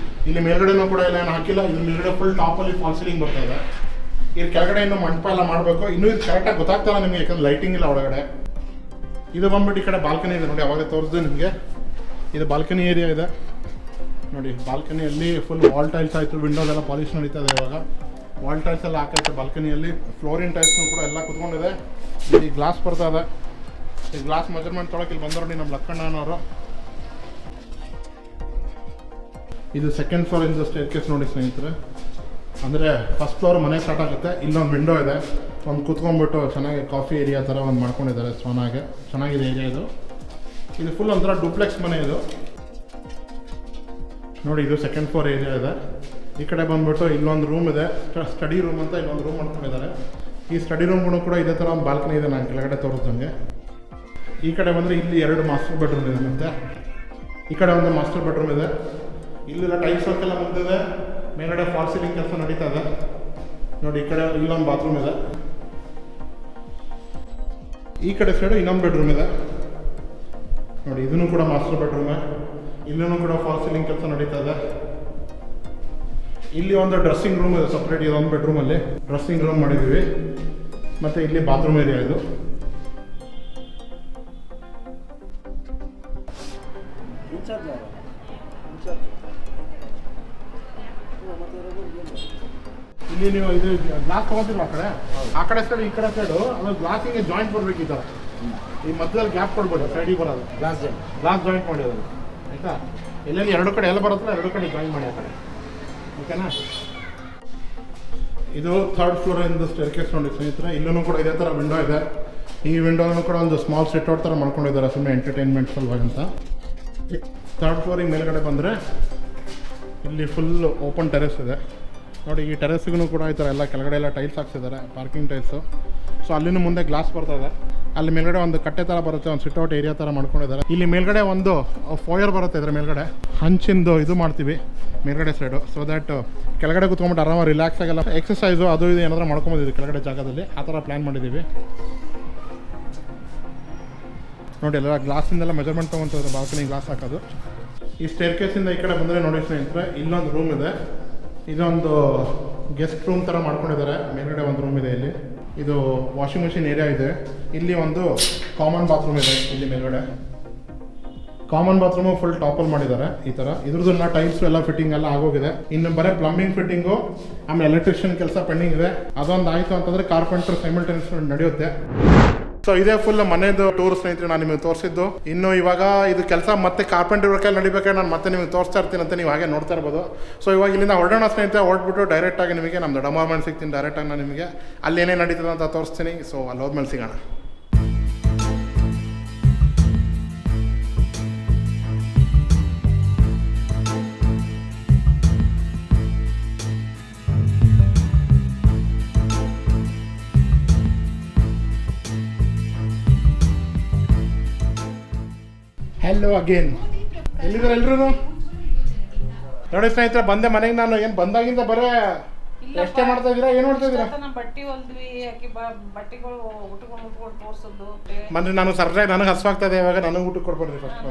ಇಲ್ಲಿ ಮೇಲ್ಗಡೆನೂ ಕೂಡ ಇಲ್ಲ ಏನು ಹಾಕಿಲ್ಲ. ಇಲ್ಲಿ ಮೇಲ್ಗಡೆ ಫುಲ್ ಟಾಪಲ್ಲಿ ಫಾಲ್ ಸೀಲಿಂಗ್ ಬರ್ತಾ ಇದೆ. ಇಲ್ಲಿ ಕೆಳಗಡೆ ಇನ್ನೂ ಮಂಟಪ ಎಲ್ಲ ಮಾಡಬೇಕು. ಇನ್ನೂ ಇದು ಕರೆಕ್ಟಾಗಿ ಗೊತ್ತಾಗ್ತಲ್ಲ ನಿಮಗೆ, ಯಾಕಂದ್ರೆ ಲೈಟಿಂಗ್ ಇಲ್ಲ ಒಳಗಡೆ. ಇದು ಬಂದ್ಬಿಟ್ಟು ಈ ಕಡೆ ಬಾಲ್ಕನಿ ಇದೆ ನೋಡಿ. ಅವಾಗ ತೋರಿಸಿದೆ ನಿಮಗೆ. ಇದು ಬಾಲ್ಕನಿ ಏರಿಯಾ ಇದೆ ನೋಡಿ. ಬಾಲ್ಕನಿಯಲ್ಲಿ ಫುಲ್ ವಾಲ್ ಟೈಲ್ಸ್ ಆಯಿತು. ವಿಂಡೋಸ್ ಎಲ್ಲ ಪಾಲಿಶ್ ನಡೀತಾ ಇದೆ ಇವಾಗ. ವಾಲ್ ಟೈಲ್ಸ್ ಎಲ್ಲ ಹಾಕೈತೆ ಬಾಲ್ಕನಿಯಲ್ಲಿ. ಫ್ಲೋರಿನ್ ಟೈಲ್ಸ್ನು ಕೂಡ ಎಲ್ಲ ಕುತ್ಕೊಂಡಿದೆ. ಇಲ್ಲಿ ಗ್ಲಾಸ್ ಬರ್ತಾ ಇದೆ. ಈ ಗ್ಲಾಸ್ ಮೆಜರ್ಮೆಂಟ್ ತೊಗೊಳಕ್ಕೆ ಇಲ್ಲಿ ಬಂದರು ನೋಡಿ ನಮ್ಮ ಲಕ್ಕಣ್ಣನವರು. ಇದು ಸೆಕೆಂಡ್ ಫ್ಲೋರ್ ಇಂದ ಸ್ಟೇರ್ ಕೇಸ್ ನೋಡಿ ಸ್ನೇಹಿತರೆ. ಅಂದರೆ ಫಸ್ಟ್ ಫ್ಲೋರ್ ಮನೆ ಸ್ಟಾರ್ಟ್ ಆಗುತ್ತೆ. ಇಲ್ಲೊಂದು ವಿಂಡೋ ಇದೆ. ಒಂದು ಕೂತ್ಕೊಂಡ್ಬಿಟ್ಟು ಚೆನ್ನಾಗಿ ಕಾಫಿ ಏರಿಯಾ ಥರ ಒಂದು ಮಾಡ್ಕೊಂಡಿದ್ದಾರೆ. ಚೆನ್ನಾಗಿದೆ ಏರಿಯಾ ಇದು. ಇದು ಫುಲ್ ಒಂಥರ ಡೂಪ್ಲೆಕ್ಸ್ ಮನೆ ಇದು ನೋಡಿ. ಇದು ಸೆಕೆಂಡ್ ಫ್ಲೋರ್ ಏರಿಯಾ ಇದೆ. ಈ ಕಡೆ ಬಂದ್ಬಿಟ್ಟು ಇಲ್ಲೊಂದು ರೂಮ್ ಇದೆ. ಸ್ಟಡಿ ರೂಮ್ ಅಂತ ಇಲ್ಲೊಂದು ರೂಮ್ ಮಾಡ್ಕೊಂಡಿದ್ದಾರೆ. ಈ ಸ್ಟಡಿ ರೂಮ್ಗಳು ಕೂಡ ಇದೇ ಥರ ಒಂದು ಬಾಲ್ಕನಿ ಇದೆ ನಾನು ಕೆಳಗಡೆ ತೋರಿಸ್ದಂಗೆ. ಈ ಕಡೆ ಬಂದರೆ ಇಲ್ಲಿ 2 ಮಾಸ್ಟರ್ ಬೆಡ್ರೂಮ್ ಇದೆ. ಮತ್ತು ಈ ಕಡೆ ಒಂದು ಮಾಸ್ಟರ್ ಬೆಡ್ರೂಮ್ ಇದೆ. ಇಲ್ಲೆಲ್ಲ ಟೈಲ್ಸ್ ವರ್ಕ್ ಎಲ್ಲ ಮುಗಿದಿದೆ. ಮೇಲ್ಗಡೆ ಫಾಲ್ ಸೀಲಿಂಗ್ ಕೆಲಸ ನಡೀತಾ ಇದೆ ನೋಡಿ. ಈ ಕಡೆ ಇಲ್ಲೊಂದು ಬಾತ್ರೂಮ್ ಇದೆ. ಈ ಕಡೆ ಸೈಡು ಇನ್ನೊಂದು ಬೆಡ್ರೂಮ್ ಇದೆ ನೋಡಿ. ಇದನ್ನು ಕೂಡ ಮಾಸ್ಟರ್ ಬೆಡ್ರೂಮೇ. ಇಲ್ಲೂ ಕೂಡ ಫಾಲ್ ಸೀಲಿಂಗ್ ಕೆಲಸ ನಡೀತಾ ಇದೆ. ಇಲ್ಲಿ ಒಂದು ಡ್ರೆಸ್ಸಿಂಗ್ ರೂಮ್ ಇದೆ ಸಪ್ರೇಟ್, ಇದೊಂದು ಬೆಡ್ರೂಮಲ್ಲಿ ಡ್ರೆಸ್ಸಿಂಗ್ ರೂಮ್ ಮಾಡಿದ್ದೀವಿ. ಮತ್ತು ಇಲ್ಲಿ ಬಾತ್ರೂಮ್ ಏರಿಯಾ ಇದು. ಇಲ್ಲಿ ನೀವು ಇದು ಗ್ಲಾಸ್ ತೊಗೊತಿಲ್ಲ ಆ ಕಡೆ ಸೈಡ್ ಈ ಕಡೆ ಸೈಡು ಅದು ಗ್ಲಾಸಿಗೆ ಜಾಯಿಂಟ್ ಬರಬೇಕು ಈ ಥರ. ಈ ಮಧ್ಯದಲ್ಲಿ ಗ್ಯಾಪ್ ಕೊಡ್ಬೇಡಿ, ಸೈಡಿಗೆ ಬರೋದು ಗ್ಲಾಸ್ ಜಾಯಿಂಟ್ ಮಾಡಿ ಅದು ಆಯಿತಾ. ಎಲ್ಲೆಲ್ಲಿ ಎರಡು ಕಡೆ ಎಲ್ಲ ಬರುತ್ತಲ್ಲ ಎರಡು ಕಡೆ ಜಾಯಿಂಟ್ ಮಾಡಿ ಆ ಕಡೆ, ಓಕೆನಾ. ಇದು 3rd ಫ್ಲೋರಿಂದ ಸ್ಟೇರ್ಕೇಸ್ ನೋಡಿ ಸ್ನೇಹಿತರೆ. ಇಲ್ಲೂ ಕೂಡ ಇದೇ ಥರ ವಿಂಡೋ ಇದೆ. ಈ ವಿಂಡೋನು ಕೂಡ ಒಂದು ಸ್ಮಾಲ್ ಸಿಟ್ ಔಟ್ ಥರ ಮಾಡ್ಕೊಂಡಿದ್ದಾರೆ ಸುಮ್ಮನೆ ಎಂಟರ್ಟೈನ್ಮೆಂಟ್ ಸಲುವಾಗಿ ಅಂತ. 3rd ಫ್ಲೋರಿಗೆ ಮೇಲ್ಗಡೆ ಬಂದರೆ ಇಲ್ಲಿ ಫುಲ್ ಓಪನ್ ಟೆರೆಸ್ ಇದೆ ನೋಡಿ. ಈ ಟೆರೆಸ್ಗೂ ಕೂಡ ಈ ಥರ ಎಲ್ಲ ಕೆಳಗಡೆ ಎಲ್ಲ ಟೈಲ್ಸ್ ಹಾಕ್ಸಿದ್ದಾರೆ, ಪಾರ್ಕಿಂಗ್ ಟೈಲ್ಸು. ಸೊ ಅಲ್ಲಿನೂ ಮುಂದೆ ಗ್ಲಾಸ್ ಬರ್ತಾಯಿದೆ. ಅಲ್ಲಿ ಮೇಲ್ಗಡೆ ಒಂದು ಕಟ್ಟೆ ಥರ ಬರುತ್ತೆ, ಒಂದು ಸಿಟ್ಔಟ್ ಏರಿಯಾ ಥರ ಮಾಡ್ಕೊಂಡಿದ್ದಾರೆ. ಇಲ್ಲಿ ಮೇಲ್ಗಡೆ ಒಂದು ಫೋಯರ್ ಬರುತ್ತೆ, ಇದ್ರ ಮೇಲ್ಗಡೆ ಹಂಚಿಂದು ಇದು ಮಾಡ್ತೀವಿ ಮೇಲ್ಗಡೆ ಸೈಡು. ಸೊ ದ್ಯಾಟ್ ಕೆಳಗಡೆ ಕೂತ್ಕೊಂಡ್ಬಿಟ್ಟು ಆರಾಮಾಗಿ ರಿಲ್ಯಾಕ್ಸ್ ಆಗಲ್ಲ, ಎಕ್ಸಸೈಸು ಅದು ಇದು ಏನಾದರೂ ಮಾಡ್ಕೊಂಬೋದಿದ್ವಿ ಕೆಳಗಡೆ ಜಾಗದಲ್ಲಿ, ಆ ಥರ ಪ್ಲ್ಯಾನ್ ಮಾಡಿದ್ದೀವಿ ನೋಡಿ. ಎಲ್ಲ ಗ್ಲಾಸಿಂದೆಲ್ಲ ಮೆಜರ್ಮೆಂಟ್ ತೊಗೊತಿದ್ರೆ ಬಾಲ್ಕನಿ ಗ್ಲಾಸ್ ಹಾಕೋದು. ಈ ಸ್ಟೇರ್ಕೇಸಿಂದ ಈ ಕಡೆ ಬಂದರೆ ನೋಡಿ ಸ್ನೇಹಿತರೆ, ಇಲ್ಲೊಂದು ರೂಮ್ ಇದೆ. ಇದೊಂದು ಗೆಸ್ಟ್ ರೂಮ್ ಥರ ಮಾಡ್ಕೊಂಡಿದ್ದಾರೆ. ಮೇಲ್ಗಡೆ ಒಂದು ರೂಮ್ ಇದೆ, ಇಲ್ಲಿ ಇದು ವಾಷಿಂಗ್ ಮಿಷಿನ್ ಏರಿಯಾ ಇದೆ. ಇಲ್ಲಿ ಒಂದು ಕಾಮನ್ ಬಾತ್ರೂಮ್ ಇದೆ. ಇಲ್ಲಿ ಮೇಲ್ಗಡೆ ಕಾಮನ್ ಬಾತ್ರೂಮು ಫುಲ್ ಟಾಪಲ್ಲಿ ಮಾಡಿದ್ದಾರೆ ಈ ಥರ. ಇದ್ರದ್ದೆಲ್ಲ ಟೈಲ್ಸು ಎಲ್ಲ ಫಿಟ್ಟಿಂಗ್ ಎಲ್ಲ ಆಗೋಗಿದೆ. ಇನ್ನು ಬರೀ ಪ್ಲಂಬಿಂಗ್ ಫಿಟ್ಟಿಂಗು, ಆಮೇಲೆ ಎಲೆಕ್ಟ್ರಿಷಿಯನ್ ಕೆಲಸ ಪೆಂಡಿಂಗ್ ಇದೆ. ಅದೊಂದು ಆಯಿತು ಅಂತಂದರೆ ಕಾರ್ಪೆಂಟರ್ ಸೈಮಲ್ಟೇನಿಯಸ್ ನಡೆಯುತ್ತೆ. ಸೊ ಇದೇ ಫುಲ್ ಮನೆಯದು ಟೂರ್ ಸ್ನೇಹಿತರೆ ನಾನು ನಿಮಗೆ ತೋರಿಸಿದ್ದು. ಇನ್ನು ಇವಾಗ ಇದು ಕೆಲಸ ಮತ್ತೆ ಕಾರ್ಪೆಂಟರ್ ವರ್ಕಲ್ಲಿ ನಡಿಬೇಕಾದ್ರೆ ನಾನು ಮತ್ತೆ ನಿಮಗೆ ತೋರಿಸ್ತಾ ಇರ್ತೀನಿ ಅಂತ ನೀವು ಹಾಗೆ ನೋಡ್ತಾ ಇರ್ಬೋದು. ಸೊ ಇವಾಗ ಇಲ್ಲಿಂದ ಹೊರಡೋಣ ಸ್ನೇಹಿತರೆ. ಹೊರಟ್ಬಿಟ್ಟು ಡೈರೆಕ್ಟಾಗಿ ನಿಮಗೆ ನಮ್ಮ ದೊಡ್ಡ ಮಾರ್ಮೆಂಟ್ ಸಿಗ್ತೀನಿ. ಡೈರೆಕ್ಟಾಗಿ ನಾನು ನಿಮಗೆ ಅಲ್ಲಿ ಏನೇನು ನಡೀತದೆ ಅಂತ ತೋರಿಸ್ತೀನಿ. ಸೊ ಅಲ್ಲಿ ಹೋದ್ಮೇಲೆ ಸಿಗೋಣ. ಹಲೋ ಅಗೇನ್, ಎಲ್ಲಿದ್ದಾರೆ ಎಲ್ರೂ ನೋಡಿ ಸ್ನೇಹಿತರೆ. ಬಂದೆ ಮನೆಗೆ ನಾನು. ಏನು ಬಂದಾಗಿಂದ ಬರೇ ಎಷ್ಟೇ ಮಾಡ್ತಾ ಇದ್ದೀರಾ, ಏನು ಮಾಡ್ತಾ ಇದ್ದೀರಾ? ಬಟ್ಟೆ ಹೊಲ್ದ್ವಿ, ಯಾಕೆ ಬಟ್ಟೆಗಳು ಉಟ್ಕೊಂಡು ತೋರ್ಸೋದು. ಅಂದ್ರೆ ನಾನು ಸರ್ಪ್ರೈಸ್, ನನಗೆ ಹಸುವಾಗ್ತಾ ಇದೆ ಇವಾಗ. ನನಗೆ ಊಟ ಕೊಡ್ಬೇಡ್ರಿ ಫಸ್ಟ್.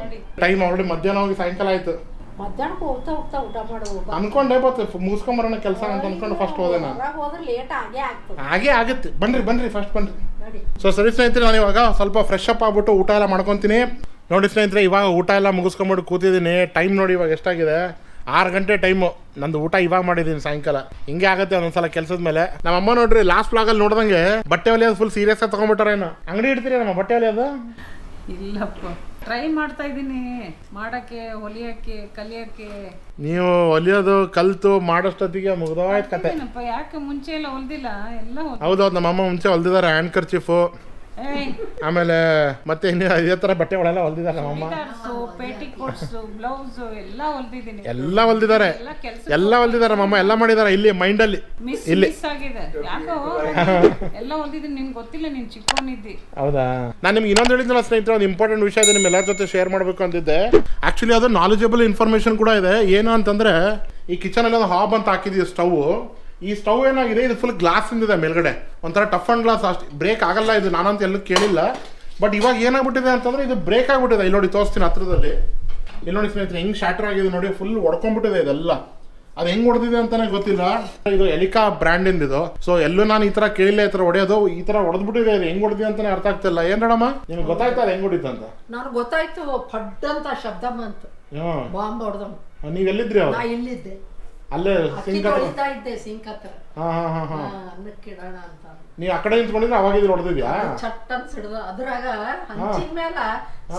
ಟೈಮ್ ಆಲ್ರೆಡಿ ಮಧ್ಯಾಹ್ನ ಹೋಗಿ ಸಾಯಂಕಾಲ ಆಯ್ತು. ಮಧ್ಯಾಹ್ನಕ್ಕೆ ಹೋಗ್ತಾ ಊಟ ಮಾಡೋದು ಅನ್ಕೊಂಡೆ ಬತ್ತು ಮುಗಿಸ್ಕೊಂಬರೋಣ ಕೆಲಸ ಅಂತ ಅನ್ಕೊಂಡು ಫಸ್ಟ್ ಹೋದೆ ನಾನು. ಹೋದ್ರೆ ಲೇಟ್ ಆಗೇ ಆಗ್ತದೆ. ಹಾಗೆ ಆಗುತ್ತೆ. ಬನ್ರಿ ಫಸ್ಟ್ ಬನ್ರಿ. ಸೊ ಸರಿ ಸ್ನೇಹಿತರೆ, ನಾನು ಇವಾಗ ಸ್ವಲ್ಪ ಫ್ರೆಶ್ ಅಪ್ ಆಗ್ಬಿಟ್ಟು ಊಟ ಎಲ್ಲ ಮಾಡ್ಕೊತೀನಿ. ನೋಡಿ ಸ್ನೇಹಿತರೆ, ಇವಾಗ ಊಟ ಎಲ್ಲ ಮುಗಿಸ್ಕೊಂಬಿಟ್ಟು ಕೂತಿದ್ದೀನಿ. ಟೈಮ್ ನೋಡಿ ಇವಾಗ ಎಷ್ಟಾಗಿದೆ, 6 ಗಂಟೆ ಟೈಮು. ನಂದು ಊಟ ಇವಾಗ ಮಾಡಿದ್ದೀನಿ ಸಾಯಂಕಾಲ. ಹಿಂಗೆ ಆಗುತ್ತೆ ಒಂದೊಂದ್ಸಲ ಕೆಲಸದ ಮೇಲೆ. ನಮ್ಮ ಅಮ್ಮ ನೋಡ್ರಿ ಲಾಸ್ಟ್ ವ್ಲಾಗಲ್ಲಿ ನೋಡ್ದಂಗೆ ಬಟ್ಟೆ ಹೊಲಿಯೋದು ಫುಲ್ ಸೀರಿಯಸ್ ಆಗಿ ತಗೊಂಡ್ಬಿಟ್ಟಾರೇನೋ. ಅಂಗಡಿ ಇಡ್ತೀರಿ ನಮ್ಮ ಬಟ್ಟೆ ಹೊಲಿಯೋದು? ಇಲ್ಲಪ್ಪ, ಟ್ರೈ ಮಾಡ್ತಾ ಇದ್ದೀನಿ ಮಾಡಕ್ಕೆ, ಹೊಲಿಯಕ್ಕೆ, ಕಲಿಯಕ್ಕೆ. ನೀವು ಹೊಲಿಯೋದು ಕಲ್ತು ಮಾಡೋಷ್ಟೊತ್ತಿಗೆ ಮುಗ್ದೋಯ್ತು ಕತೆ. ಯಾಕೆ ಮುಂಚೆ ಎಲ್ಲ ಹೊಲ್ದಿಲ್ಲ, ಎಲ್ಲ ಹೌದೌದು, ನಮ್ಮ ಅಮ್ಮ ಮುಂಚೆ ಹೊಲ್ದಿದ್ದಾರೆ. ಹ್ಯಾಂಡ್ ಕರ್ಚೀಫು, ಆಮೇಲೆ ಮತ್ತೆ ಇನ್ನು ಇದೇ ಥರ ಬಟ್ಟೆಗಳೆಲ್ಲ ಹೊಲ್ದಿದ್ದಾರೆ ನಮ್ಮಮ್ಮ. ಪೇಟಿಕೋಟ್ಸ್, ಬ್ಲೌಸ್ ಎಲ್ಲ ಹೊಲ್ದಿದ್ದೀನಿ. ಎಲ್ಲ ಹೊಲ್ದಿದ್ದಾರೆ ನಮ್ಮಮ್ಮ, ಎಲ್ಲ ಮಾಡಿದ್ದಾರೆ ಇಲ್ಲಿ ಮೈಂಡಲ್ಲಿ. ಇಲ್ಲಿ ಆಗಿದೆ ಯಾಕೋ ಎಲ್ಲ ಹೊಲ್ದಿದ್ದೀನಿ. ನಿನ್ಗೆ ಗೊತ್ತಿಲ್ಲ, ನೀನ್ ಚಿಕ್ಕವನಿದ್ದಿ. ಹೌದಾ? ನಾನು ನಿಮ್ಗೆ ಇನ್ನೊಂದು ಹೇಳಿದ್ನಲ್ಲ ಸ್ನೇಹಿತರೆ, ಒಂದು ಇಂಪಾರ್ಟೆಂಟ್ ವಿಷಯ ಇದೆ, ನಿಮ್ಮ ಎಲ್ಲರ ಜೊತೆ ಶೇರ್ ಮಾಡಬೇಕು ಅಂತಿದ್ದೆ. ಆಕ್ಚುಲಿ ಅದು ನಾಲೆಜಬಲ್ ಇನ್ಫಾರ್ಮೇಶನ್ ಕೂಡ ಇದೆ. ಏನು ಅಂತಂದ್ರೆ, ಈ ಕಿಚನಲ್ಲಿ ಒಂದು ಹಾಬ್ ಅಂತ ಹಾಕಿದೀವಿ ಸ್ಟವ್. ಈ ಸ್ಟವ್ ಏನಾಗಿದೆ, ಇದು ಫುಲ್ ಗ್ಲಾಸ್ ಇಂದಿದೆ ಮೇಲ್ಗಡೆ, ಒಂಥರ ಟಫ್ ಅಂಡ್ ಗ್ಲಾಸ್. ಅಷ್ಟು ಬ್ರೇಕ್ ಆಗಲ್ಲ ಇದು, ನಾನಂತ ಎಲ್ಲೂ ಕೇಳಿಲ್ಲ. ಬಟ್ ಇವಾಗ ಏನಾಗ್ಬಿಟ್ಟಿದೆ ಅಂತಂದ್ರೆ, ಇದು ಬ್ರೇಕ್ ಆಗ್ಬಿಟ್ಟಿದೆ. ಇಲ್ಲಿ ನೋಡಿ ತೋರಿಸ್ತೀನಿ ಹತ್ರದಲ್ಲಿ. ಇಲ್ಲಿ ನೋಡಿ ಸ್ನೇಹಿತರೆ, ಹೆಂಗ್ ಶಾರ್ಟರ್ ಆಗಿದೆ ನೋಡಿ, ಫುಲ್ ಹೊಡ್ಕೊಂಡ್ಬಿಟ್ಟಿದೆ ಇದೆಲ್ಲ. ಅದು ಹೆಂಗ್ ಹೊಡೆದಿದೆ ಅಂತಾನೆ ಗೊತ್ತಿಲ್ಲ. ಇದು ಎಲಿಕಾ ಬ್ರ್ಯಾಂಡ್ ಇಂದಿದು. ಸೊ ಎಲ್ಲೂ ನಾನು ಈ ತರ ಕೇಳಿಲ್ಲ, ಈ ತರ ಹೊಡೆಯೋದು. ಈ ತರ ಹೊಡೆದ್ಬಿಟ್ಟಿದೆ, ಇದು ಹೆಂಗ್ ಹೊಡೆದಿ ಅಂತಾನೆ ಅರ್ಥ ಆಗ್ತಿಲ್ಲ. ಏನ್ ಮೇಡಮ್ಮ, ನಿಮ್ಗೆ ಗೊತ್ತಾಯ್ತಾ ಅದು ಹೆಂಗ್ ಹೊಡಿತು ಅಂತ? ನನಗೆ ಗೊತ್ತಾಯ್ತು, ಫಡ್ ಅಂತ ಶಬ್ದ ಬಂತು, ಬಾಂಬ್ ಹೊಡೆದ. ನೀವ್ ಎಲ್ಲಿದ್ರಿ ಅವಾಗ? ನಾ ಇಲ್ಲಿದ್ದೆ, ಅಲ್ಲೇ ಅಕ್ಕಿ ತೊಳಿತಾ ಇದ್ದೆ ಸಿಂಕ್ ಹತ್ರ. ಅನ್ನಕ್ಕಿಡೋಣ ಅಂತ ನೀವ್ ಆ ಕಡೆ ನಿಂತ್ಕೊಂಡಿದ್ರೆ ಅವಾಗ ಇದು ಹೊಡೆದಿದ್ಯಾ? ಚಟ್ ಅಂತ ಸಿಡ್ದ. ಅದ್ರಾಗ ಹಂಚಿನ ಮೇಲ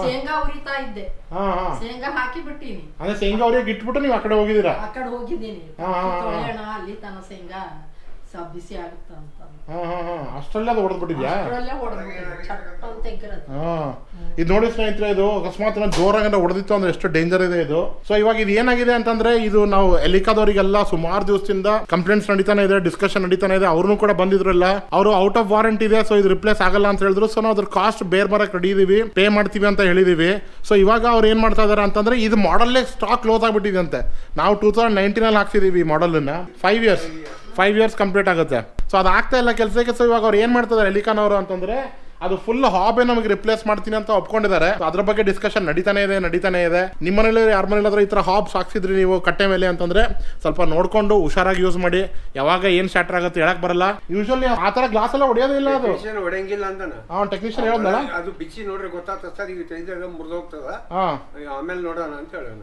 ಶೇಂಗಾ ಉರಿತಾ ಇದ್ದೆ. ಶೇಂಗಾ ಹಾಕಿ ಬಿಟ್ಟಿನಿ. ಅದೇ ಶೇಂಗಾ ಅವ್ರಿಗೆ ಇಟ್ಬಿಟ್ಟು ನೀವು ಆ ಕಡೆ ಹೋಗಿದ್ದೀರಾ? ಆ ಕಡೆ ಹೋಗಿದ್ದೀನಿ, ತೊಳೆಯೋಣ ಅಲ್ಲಿ ತನ ಶೇಂಗಾ ಬಿಸಿ ಆಗುತ್ತ ಅಂತ. ಅಷ್ಟರಲ್ಲೇ ಅದು ಹೊಡೆದ್ಬಿಟ್ಟಿದ್ಯಾ? ಇದು ನೋಡಿ ಸ್ನೇಹಿತರೆ, ಇದು ಅಕಸ್ಮಾತ್ ಜೋರಾಗ ಹೊಡೆದಿತ್ತು ಅಂದ್ರೆ ಎಷ್ಟು ಡೇಂಜರ್ ಇದೆ ಇದು. ಸೊ ಇವಾಗ ಇದು ಏನಾಗಿದೆ ಅಂತಂದ್ರೆ, ಇದು ನಾವು ಎಲಿಕಾದವರಿಗೆಲ್ಲ ಸುಮಾರು ದಿವಸದಿಂದ ಕಂಪ್ಲೇಂಟ್ಸ್ ನಡೀತಾನೆ ಇದೆ, ಡಿಸ್ಕಷನ್ ನಡೀತಾನೆ ಇದೆ. ಅವ್ರನ್ನೂ ಕೂಡ ಬಂದಿದ್ರಲ್ಲ, ಅವರು ಔಟ್ ಆಫ್ ವಾರಂಟಿ ಇದೆ, ಸೊ ಇದು ರಿಪ್ಲೇಸ್ ಆಗಲ್ಲ ಅಂತ ಹೇಳಿದ್ರು. ಸೊ ನಾವು ಅದ್ರ ಕಾಸ್ಟ್ ಬೇರೆ ಬರಕ್ ರೆಡಿ ಇದೀವಿ, ಪೇ ಮಾಡ್ತೀವಿ ಅಂತ ಹೇಳಿದೀವಿ. ಸೊ ಇವಾಗ ಅವ್ರು ಏನ್ ಮಾಡ್ತಾ ಇದಾರೆ ಅಂತಂದ್ರೆ, ಇದು ಮಾಡಲ್ಲೇ ಸ್ಟಾಕ್ ಕ್ಲೋಸ್ ಆಗ್ಬಿಟ್ಟಿದೆ ಅಂತೆ. ನಾವು 2019 ಹಾಕ್ಸಿದೀವಿ ಈ ಮಾಡಲನ್ನ. 5 ಇಯರ್ಸ್ ಕಂಪ್ಲೀಟ್ ಆಗುತ್ತೆ. ಸೊ ಅದು ಆಗ್ತಾ ಇಲ್ಲ ಕೆಲಸಕ್ಕೆ. ಸೊ ಇವಾಗ ಅವ್ರು ಏನು ಮಾಡ್ತಿದ್ದಾರೆ ಎಲಿಕಾನವರು ಅಂತಂದರೆ, ಅದು ಫುಲ್ ಹಾಬೇ ನಮಗೆ ರಿಪ್ಲೇಸ್ ಮಾಡ್ತೀನಿ ಅಂತ ಒಪ್ಕೊಂಡಿದ್ದಾರೆ. ಅದ್ರ ಬಗ್ಗೆ ಡಿಸ್ಕಷನ್ ನಡೀತಾನೆ ಇದೆ. ನಿಮ್ಮ ಮನೇಲಿ ಯಾರ ಮನೇಲಾದ್ರೂ ಈ ತರ ಹಾಬ್ಸ್ ಹಾಕ್ಸಿದ್ರಿ ನೀವು ಕಟ್ಟೆ ಮೇಲೆ ಅಂತಂದ್ರೆ ಸ್ವಲ್ಪ ನೋಡ್ಕೊಂಡು ಹುಷಾರಾಗಿ ಯೂಸ್ ಮಾಡಿ. ಯಾವಾಗ ಏನ್ ಶಾರ್ಟರ್ ಆಗುತ್ತೆ ಹೇಳಕ್ ಬರಲ್ಲ. ಯೂಶಲಿ ಆ ತರ ಗ್ಲಾಸ್ ಎಲ್ಲ ಹೊಡೆಯೋದೇ ಇಲ್ಲ ಅದು. ಹೊಡೆಯಂಗಿಲ್ಲ ಅಂತಾನ ಟೆಕ್ನಿಷಿಯನ್ ಹೇಳೋದಲ್ಲ, ಅದು ಬಿಚ್ಚಿ ನೋಡ್ರಿ ಗೊತ್ತಾಗ್ತದ ಸರ್, ಈಗ ತೆಗೆದಾಗ ಮುರಿದೋಗ್ತದ, ಆಮೇಲೆ ನೋಡೋಣ ಅಂತ ಹೇಳೋಣ.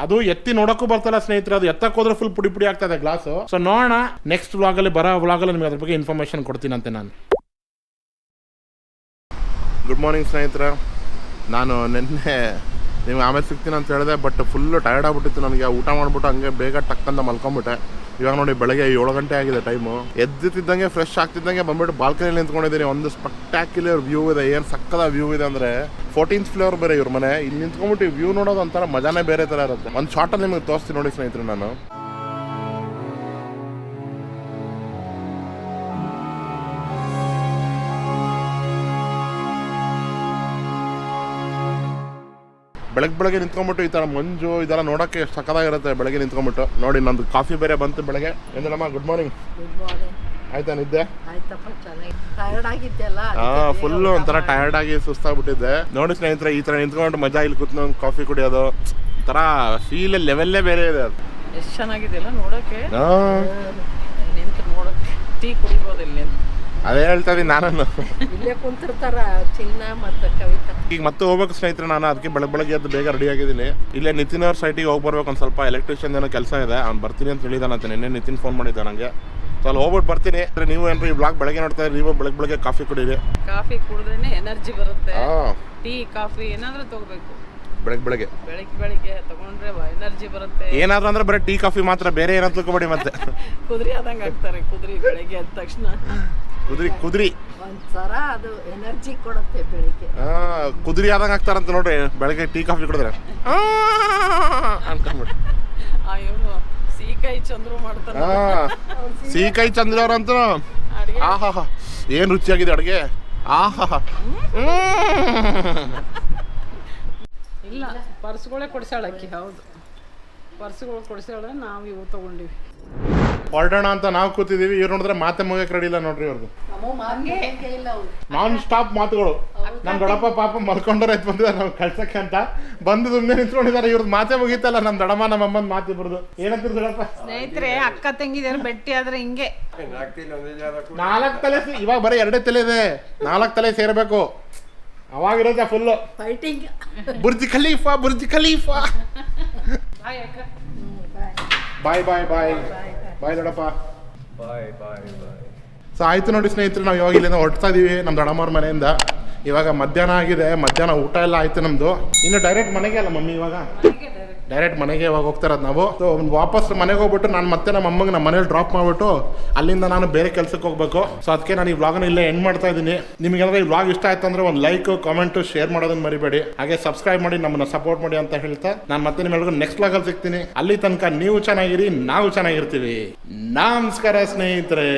ಅದು ಎತ್ತಿ ನೋಡಕ್ಕೂ ಬರ್ತಲ್ಲ ಸ್ನೇಹಿತರೆ, ಅದು ಎತ್ತಕ್ಕೆ ಹೋದ್ರೆ ಫುಲ್ ಪುಡಿ ಪುಡಿ ಆಗ್ತದೆ ಗ್ಲಾಸ್. ಸೊ ನೋಡೋಣ ನೆಕ್ಸ್ಟ್ ವ್ಲಾಗಲ್ಲಿ ಬರೋ ವ್ಲಾಗಲ್ಲಿ ನಿಮಗೆ ಅದ್ರ ಬಗ್ಗೆ ಇನ್ಫಾರ್ಮೇಶನ್ ಕೊಡ್ತೀನಂತೆ ನಾನು. ಗುಡ್ ಮಾರ್ನಿಂಗ್ ಸ್ನೇಹಿತರೆ, ನಾನು ನಿನ್ನೆ ನಿಮ್ಗೆ ಆಮೇಲೆ ಸಿಗ್ತೀನಿ ಅಂತ ಹೇಳಿದೆ, ಬಟ್ ಫುಲ್ಲು ಟಯರ್ಡ್ ಆಗ್ಬಿಟ್ಟಿತ್ತು ನನಗೆ. ಊಟ ಮಾಡ್ಬಿಟ್ಟು ಹಂಗೆ ಬೇಗ ಟಕ್ಕಂತ ಮಲ್ಕೊಂಬಿಟ್ಟೆ. ಇವಾಗ ನೋಡಿ ಬೆಳಗ್ಗೆ 7 ಗಂಟೆ ಆಗಿದೆ ಟೈಮು. ಎದ್ದಿದ್ದಂಗೆ ಫ್ರೆಶ್ ಆಗ್ತಿದ್ದಂಗೆ ಬಂದ್ಬಿಟ್ಟು ಬಾಲ್ಕನಿಯಲ್ಲಿ ನಿಂತ್ಕೊಂಡಿದ್ದೀನಿ. ಒಂದು ಸ್ಪೆಕ್ಟ್ಯಾಕ್ಯುಲರ್ ವ್ಯೂ ಇದೆ. ಏನು ಸಕ್ಕದ ವ್ಯೂ ಇದೆ ಅಂದರೆ 14th ಫ್ಲೋರ್ ಬೇರೆ ಇವ್ರ ಮನೆ. ಇಲ್ಲಿ ನಿಂತ್ಕೊಂಡ್ಬಿಟ್ಟು ವ್ಯೂ ನೋಡೋದು ಒಂಥರ ಮಜಾನೇ ಬೇರೆ ಥರ ಇರುತ್ತೆ. ಒಂದು ಶಾರ್ಟಲ್ಲಿ ನಿಮಗೆ ತೋರಿಸ್ತೀನಿ ನೋಡಿ ಸ್ನೇಹಿತರೆ ನಾನು. ಬೆಳಗ್ಗೆ ನಿಂತ್ಕೊಂಡ್ಬಿಟ್ಟು ಈ ಥರ ಮಂಜು ಇದೆಲ್ಲ ನೋಡೋಕ್ಕೆ ಎಷ್ಟು ಸಕ್ಕದಾಗಿರುತ್ತೆ. ಬೆಳಗ್ಗೆ ನಿಂತ್ಕೊಂಡ್ಬಿಟ್ಟು ನೋಡಿ, ನಂದು ಕಾಫಿ ಬೇರೆ ಬಂತು ಬೆಳಗ್ಗೆ. ಏನಮ್ಮ ಗುಡ್ ಮಾರ್ನಿಂಗ್, ಆಯ್ತಾ ನಿದ್ದೆ? ಟಯರ್ಡ್ ಆಗಿದ್ದೆಲ್ಲ, ಫುಲ್ ಒಂಥರ ಟಯರ್ಡ್ ಆಗಿ ಸುಸ್ತಾಗ್ಬಿಟ್ಟಿದ್ದೆ. ನೋಡಿ ಸ್ನೇಹಿತರೆ, ಈ ಥರ ನಿಂತ್ಕೊಂಡು ಮಜಾ ಇಲ್ಲಿ ಕೂತ್ಕೊಂಡು ಕಾಫಿ ಕುಡಿಯೋದು ಥರ ಫೀಲ್ ಲೆವೆಲ್ಲೇ ಬೇರೆ ಇದೆ. ಅದು ಎಷ್ಟು ಚೆನ್ನಾಗಿದೆ ಅಲ್ಲ ನೋಡೋಕೆ. ನಿಂತು ನೋಡೋಕೆ ಟೀ ಕುಡಿಬೋದು ಇಲ್ಲಿ. ಅದೇ ಹೇಳ್ತಾ ಇದೀನಿ ನಾನು. ಇಲ್ಲೇ ಕುಂತಿರ್ತಾರ ಚಿನ್ನ ಮತ್ತು ಕವಿತಾ. ಈಗ ಮತ್ತೆ ಹೋಗ್ಬೇಕು ಸ್ನೇಹಿತರೆ ನಾನು. ಅದಕ್ಕೆ ಬೆಳಗ್ಗೆ ಎದ್ದು ಬೇಗ ರೆಡಿ ಆಗಿದ್ದೀನಿ. ಇಲ್ಲೇ ನಿತಿನ್ ಅವ್ರ ಸೈಟಿಗೆ ಹೋಗಿ ಬರ್ಬೇಕು. ಒಂದು ಸ್ವಲ್ಪ ಎಲೆಕ್ಟ್ರಿಷಿಯನ್ ಏನೋ ಕೆಲಸ ಇದೆ, ಅವ್ನು ಬರ್ತೀನಿ ಅಂತ ಹೇಳಿದಾನಂತೆ. ನಿನ್ನೆ ನಿತಿನ್ ಫೋನ್ ಮಾಡಿದ್ದೆ ನನಗೆ. ಸೊ ಅಲ್ಲಿ ಹೋಗ್ಬಿಟ್ಟು ಬರ್ತೀನಿ. ನೀವು ಏನ್ರಿ ಈ ಬ್ಲಾಗ್ ಬೆಳಗ್ಗೆ ನೋಡ್ತಾ ಇದ್ದೀರಿ, ನೀವು ಬೆಳಗ್ಗೆ ಕಾಫಿ ಕುಡೀರಿ. ಕಾಫಿ ಕುಡಿದ್ರೇನೆ ಎನರ್ಜಿ ಬರುತ್ತೆ. ಟೀ ಕಾಫಿ ಏನಾದ್ರೂ ತಗೋಬೇಕು ಬೆಳಗ್ಗೆ ತಗೊಂಡ್ರೆ ಎನರ್ಜಿ ಬರುತ್ತೆ. ಏನಾದ್ರು ಅಂದ್ರೆ ಬರೀ ಟೀ ಕಾಫಿ ಮಾತ್ರ, ಬೇರೆ ಏನಾದ್ರು ತಿಳ್ಕೊಬೇಡಿ. ಮತ್ತೆ ಕುದುರೆ ಆದಂಗೆ ಆಗ್ತಾರೆ. ಕುದುರೆ ಬೆಳಗ್ಗೆ ಎದ್ದ ತಕ್ಷಣ ಕುದುರಿ ಒಂಥರ ಅದು ಎನರ್ಜಿ ಕೊಡುತ್ತೆ ಬೆಳಿಗ್ಗೆ. ಕುದುರಿ ಆದಂಗೆ ಆಗ್ತಾರಂತ ನೋಡ್ರಿ ಬೆಳಗ್ಗೆ ಟೀ ಕಾಫಿ ಕುಡಿದ್ರೆ ಅನ್ಕೊಂಡ್ಬಿಟ್ಟು. ಇವನು ಸೀಕಾಯಿ ಚಂದ್ರು ಮಾಡ್ತಾನೆ. ಸೀಕಾಯಿ ಚಂದ್ರ ಅವ್ರಂತ ಆಹಾ ಏನ್ ರುಚಿಯಾಗಿದೆ ಅಡುಗೆ. ಆಹಾ ಇಲ್ಲ ಪರ್ಸ್ಗಳೇ ಕೊಡ್ಸಾಳಕ್ಕಿ. ಹೌದು, ಪರ್ಸ್ಗಳು ಕೊಡ್ಸಾಳ. ನಾವು ಇವು ತಗೊಂಡಿವಿ. ಹೊರಡೋಣ ಅಂತ ನಾವು ಕೂತಿದೀವಿ. ಇವ್ರು ನೋಡಿದ್ರೆ ಮಾತೆ ಮುಗಿಯಕ್ಕೆ ರೆಡಿ ಇಲ್ಲ ನೋಡ್ರಿ ಇವ್ರದ್ದು. ನಾನ್ ಸ್ಟಾಪ್ ಮಾತುಗಳು. ನಮ್ ದೊಡ್ಡಪ್ಪ ಪಾಪ ಮಲ್ಕೊಂಡ್ರೆ ಬಂದಿದ್ದಾರೆ ನಾವು ಕಳ್ಸಕ್ಕೆ ಅಂತ ಬಂದು ಸುಮ್ಮನೆ ನಿಂತ್ಕೊಂಡಿದ್ದಾರೆ. ಇವ್ರದ್ದು ಮಾತೆ ಮುಗೀತಲ್ಲ. ನಮ್ ದೊಡ್ಡಮ್ಮ ನಮ್ಮ ಅಮ್ಮನ ಮಾತು ಇಬ್ರದ್ದು. ಏನಂತೀರಿ ದೊಡ್ಡಪ್ಪ? ಸ್ನೇಹಿತರೆ, ಅಕ್ಕ ತಂಗಿದಾರೆ ಭೇಟಿ ಆದ್ರೆ ಹಿಂಗೆ 4 ತಲೆ. ಇವಾಗ ಬರೀ 2 ತಲೆ ಇದೆ, 4 ತಲೆ ಸೇರ್ಬೇಕು. ಅವಾಗಿರುತ್ತೆ full fighting. Burj Khalifa. Bye bye ದೊಡ್ಡಪ್ಪ. ಸೊ ಆಯ್ತು ನೋಡಿ ಸ್ನೇಹಿತರೆ, ನಾವು ಇವಾಗ ಇಲ್ಲಿಂದ ಹೊರಡ್ತಾ ಇದೀವಿ ನಮ್ಮ ದೊಡ್ಡಮ್ಮವ್ರ ಮನೆಯಿಂದ. ಇವಾಗ ಮಧ್ಯಾಹ್ನ ಆಗಿದೆ. ಮಧ್ಯಾಹ್ನ ಊಟ ಎಲ್ಲ ಆಯ್ತು ನಮ್ದು. ಇನ್ನು ಡೈರೆಕ್ಟ್ ಮನೆಗೆ ಅಲ್ಲ ಮಮ್ಮಿ, ಇವಾಗ ಡೈರೆಕ್ಟ್ ಮನೆಗೆ ಇವಾಗ ಹೋಗ್ತಾರದು ನಾವು. ಸೊ ವಾಪಸ್ ಮನೆಗೆ ಹೋಗ್ಬಿಟ್ಟು ನಾನು ಮತ್ತೆ ನಮ್ಮ ಅಮ್ಮಂಗೆ ನಮ್ಮ ಮನೇಲಿ ಡ್ರಾಪ್ ಮಾಡಿಬಿಟ್ಟು ಅಲ್ಲಿಂದ ನಾನು ಬೇರೆ ಕೆಲಸಕ್ಕೆ ಹೋಗ್ಬೇಕು. ಸೊ ಅದಕ್ಕೆ ನಾನು ಈ ವ್ಲಾಗನ್ನ ಇಲ್ಲೇ ಎಂಡ್ ಮಾಡ್ತಾ ಇದ್ದೀನಿ. ನಿಮಗೇನಾದ್ರೂ ಈ ವ್ಲಾಗ್ ಇಷ್ಟ ಆಯ್ತು ಅಂದ್ರೆ ಒಂದು ಲೈಕ್, ಕಾಮೆಂಟ್, ಶೇರ್ ಮಾಡೋದನ್ನ ಮರಿಬೇಡಿ. ಹಾಗೆ ಸಬ್ಸ್ಕ್ರೈಬ್ ಮಾಡಿ, ನಮ್ಮನ್ನ ಸಪೋರ್ಟ್ ಮಾಡಿ ಅಂತ ಹೇಳ್ತಾ ನಾನು ಮತ್ತೆ ನಿಮ್ಮೆಲ್ಲರಿಗೂ ನೆಕ್ಸ್ಟ್ ವ್ಲಾಗಲ್ಲಿ ಸಿಗ್ತೀನಿ. ಅಲ್ಲಿ ತನಕ ನೀವು ಚೆನ್ನಾಗಿರಿ, ನಾವು ಚೆನ್ನಾಗಿರ್ತೀವಿ. ನಮಸ್ಕಾರ ಸ್ನೇಹಿತರೆ.